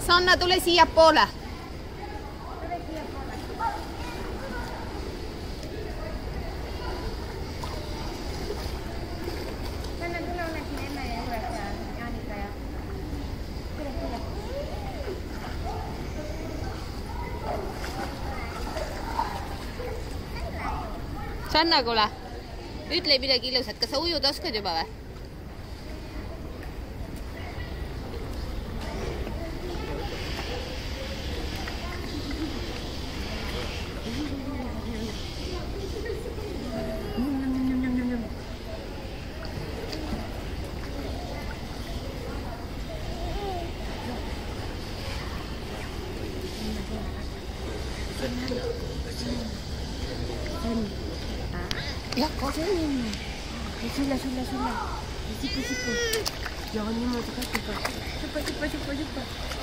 Sanna, tule siiapoole. Sanna, tule ole siin emme ja juures ja Jaanika ja... Tule. Sanna, kuule. Ütle midagi ilusat. Kas sa ujud oskad juba või? Ya, kau sini. Sudah. Sipu. Jangan niemals kaki. Cepat.